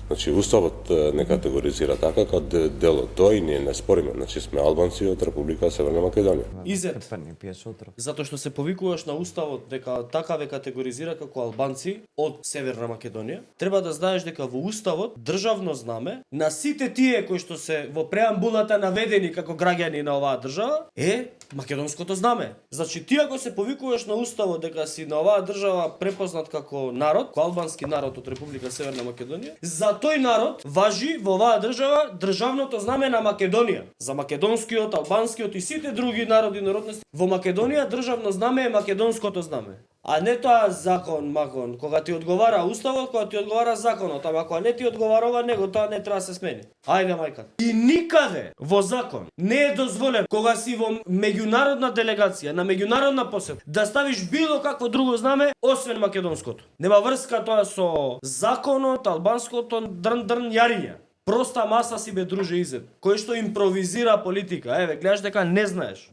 Значи, Уставот не категоризира така како дел од тоа и ние не спориме. Значи, сме албанци од Република Северна Македонија. Изет. Затоа што се повикуваш на уставот дека така ве категоризира како албанци од Северна Македонија, треба да знаеш дека во уставот државно знаме на сите тие кои што се во преамбулата наведени како граѓани на оваа држава е македонското знаме. Значи ти ако се повикуваш на уставот дека си на оваа држава препознат како народ, како албански народ од Република Северна Македонија, за тој народ важи во оваа држава државното знаме на Македонија. За македонскиот, албанскиот и сите други народи и народности во Македонија државно знаме е македонското знаме. А не тоа закон, макон, кога ти одговара уставот, кога ти одговара законот, ама кога не ти одговарува него, тоа не треба да се смени. Ајде мајка. И никаде во закон не е дозволен кога си во меѓународна делегација, на меѓународна посета, да ставиш било какво друго знаме освен македонското. Нема врска тоа со законот, албанското дрн јариња. Проста маса си бе друже Изет, кој што импровизира политика. Еве, гледаш дека не знаеш.